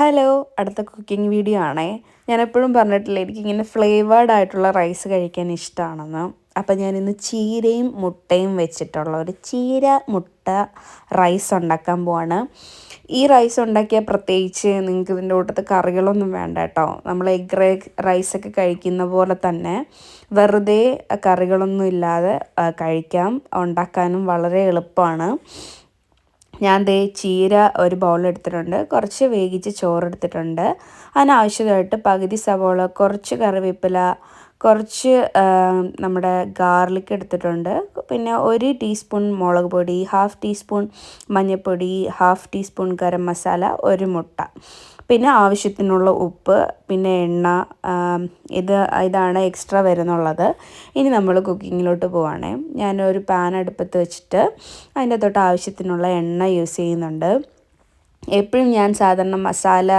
Hello, അടുത്ത cooking video ആണേ. ഞാൻ എപ്പോഴും പറഞ്ഞിട്ടില്ല എനിക്കിങ്ങനെ ഫ്ലേവേർഡ് ആയിട്ടുള്ള റൈസ് കഴിക്കാൻ ഇഷ്ടമാണെന്ന്. അപ്പം ഞാനിന്ന് ചീരയും മുട്ടയും വെച്ചിട്ടുള്ള ഒരു ചീര മുട്ട റൈസ് ഉണ്ടാക്കാൻ പോവാണ്. ഈ റൈസ് ഉണ്ടാക്കിയാൽ പ്രത്യേകിച്ച് നിങ്ങൾക്ക് ഇതിൻ്റെ കൂട്ടത്ത് കറികളൊന്നും വേണ്ട കേട്ടോ. നമ്മൾ റൈസൊക്കെ കഴിക്കുന്ന പോലെ തന്നെ വെറുതെ കറികളൊന്നും ഇല്ലാതെ കഴിക്കാം. ഉണ്ടാക്കാനും വളരെ എളുപ്പമാണ്. ഞാൻ ചീര ഒരു ബൗളെടുത്തിട്ടുണ്ട്, കുറച്ച് വേവിച്ച ചോറെടുത്തിട്ടുണ്ട്. അതിനാവശ്യമായിട്ട് പകുതി സവോള, കുറച്ച് കറിവേപ്പില, കുറച്ച് നമ്മുടെ ഗാർലിക് എടുത്തിട്ടുണ്ട്. പിന്നെ 1 ടീസ്പൂൺ മുളക് പൊടി, 1/2 ടീസ്പൂൺ മഞ്ഞൾപ്പൊടി, 1/2 ടീസ്പൂൺ ഗരം മസാല, 1 മുട്ട, പിന്നെ ആവശ്യത്തിനുള്ള ഉപ്പ്, പിന്നെ എണ്ണ. ഇതാണ് എക്സ്ട്രാ വരുന്നുള്ളത്. ഇനി നമ്മൾ കുക്കിങ്ങിലോട്ട് പോവുകയാണേ. ഞാനൊരു പാൻ അടുപ്പത്ത് വെച്ചിട്ട് അതിൻ്റെ തൊട്ട് ആവശ്യത്തിനുള്ള എണ്ണ യൂസ് ചെയ്യുന്നുണ്ട്. എപ്പോഴും ഞാൻ സാധാരണ മസാല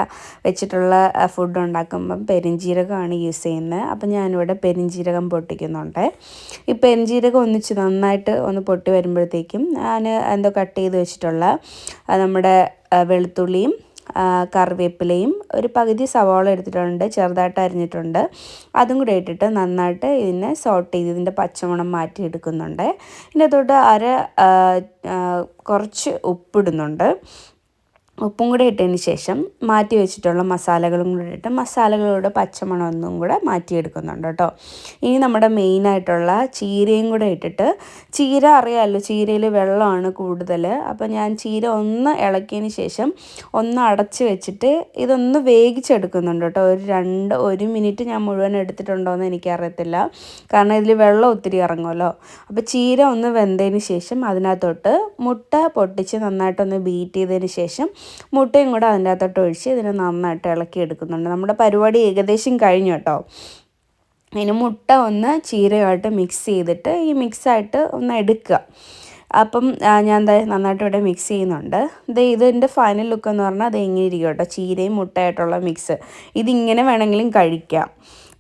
വെച്ചിട്ടുള്ള ഫുഡ് ഉണ്ടാക്കുമ്പം പെരുംജീരകമാണ് യൂസ് ചെയ്യുന്നത്. അപ്പം ഞാനിവിടെ പെരുംജീരകം പൊട്ടിക്കുന്നുണ്ട്. ഈ പെരുംജീരകം ഒന്നിച്ച് നന്നായിട്ട് ഒന്ന് പൊട്ടി വരുമ്പോഴത്തേക്കും ഞാൻ കട്ട് ചെയ്ത് വെച്ചിട്ടുള്ള നമ്മുടെ വെളുത്തുള്ളിയും കറിവേപ്പിലയും ഒരു പകുതി സവാള എടുത്തിട്ടുണ്ട്, ചെറുതായിട്ട് അരിഞ്ഞിട്ടുണ്ട്. അതും കൂടെ ഇട്ടിട്ട് നന്നായിട്ട് ഇതിനെ സോട്ട് ചെയ്ത് ഇതിൻ്റെ പച്ചമണം മാറ്റി എടുക്കുന്നുണ്ട്. ഇതിനകത്തോട്ട് കുറച്ച് ഉപ്പിടുന്നുണ്ട്. ഉപ്പും കൂടെ ഇട്ടതിന് ശേഷം മാറ്റി വെച്ചിട്ടുള്ള മസാലകളും കൂടെ ഇട്ട് മസാലകളുടെ പച്ചമണം ഒന്നും കൂടെ മാറ്റിയെടുക്കുന്നുണ്ട് കേട്ടോ. ഇനി നമ്മുടെ മെയിനായിട്ടുള്ള ചീരയും കൂടെ ഇട്ടിട്ട്, ചീര അറിയാമല്ലോ, ചീരയിൽ വെള്ളമാണ് കൂടുതൽ. അപ്പോൾ ഞാൻ ചീര ഒന്ന് ഇളക്കിയതിന് ശേഷം ഒന്ന് അടച്ച് വെച്ചിട്ട് ഇതൊന്ന് വേവിച്ചെടുക്കുന്നുണ്ട് കേട്ടോ. ഒരു മിനിറ്റ് ഞാൻ മുഴുവൻ എടുത്തിട്ടുണ്ടോയെന്ന് എനിക്കറിയത്തില്ല, കാരണം ഇതിൽ വെള്ളം ഒത്തിരി ഇറങ്ങുമല്ലോ. അപ്പോൾ ചീര ഒന്ന് വെന്തതിന് ശേഷം അതിനകത്തോട്ട് മുട്ട പൊട്ടിച്ച് നന്നായിട്ടൊന്ന് ബീറ്റ് ചെയ്തതിന് ശേഷം മുട്ടയും കൂടെ അതിൻ്റെ അകത്തോട്ട് ഒഴിച്ച് ഇതിനെ നന്നായിട്ട് ഇളക്കി എടുക്കുന്നുണ്ട്. നമ്മുടെ പരിപാടി ഏകദേശം കഴിഞ്ഞു കേട്ടോ. ഇനി മുട്ട ഒന്ന് ചീരയുമായിട്ട് മിക്സ് ചെയ്തിട്ട് ഈ മിക്സായിട്ട് ഒന്ന് എടുക്കുക. അപ്പം ഞാൻ നന്നായിട്ട് ഇവിടെ മിക്സ് ചെയ്യുന്നുണ്ട്. ഇതിൻ്റെ ഫൈനൽ ലുക്ക് എന്ന് പറഞ്ഞാൽ അത് എങ്ങനെ ഇരിക്കും കേട്ടോ, ചീരയും മുട്ടയായിട്ടുള്ള മിക്സ്. ഇതിങ്ങനെ വേണമെങ്കിലും കഴിക്കാം.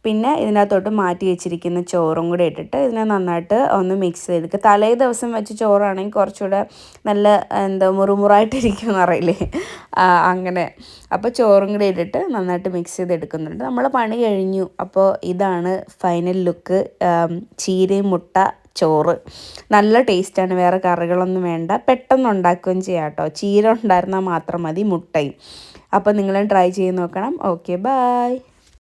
പിന്നെ ഇതിനകത്തോട്ട് മാറ്റി വെച്ചിരിക്കുന്ന ചോറും കൂടെ ഇട്ടിട്ട് ഇതിനെ നന്നായിട്ട് ഒന്ന് മിക്സ് ചെയ്തെടുക്കുക. തലേ ദിവസം വെച്ച ചോറാണെങ്കിൽ കുറച്ചുകൂടെ നല്ല മുറുമുറായിട്ടിരിക്കുമെന്ന് അറിയില്ലേ, അങ്ങനെ. അപ്പോൾ ചോറും കൂടെ ഇട്ടിട്ട് നന്നായിട്ട് മിക്സ് ചെയ്തെടുക്കുന്നുണ്ട്. നമ്മൾ പണി കഴിഞ്ഞു. അപ്പോൾ ഇതാണ് ഫൈനൽ ലുക്ക്, ചീരയും മുട്ട ചോറ്. നല്ല ടേസ്റ്റാണ്, വേറെ കറികളൊന്നും വേണ്ട, പെട്ടെന്ന് ഉണ്ടാക്കുകയും ചെയ്യാം കേട്ടോ. ചീര ഉണ്ടായിരുന്നാൽ മാത്രം മതി, മുട്ടയും. അപ്പോൾ നിങ്ങളും ട്രൈ ചെയ്ത് നോക്കണം. Okay, by.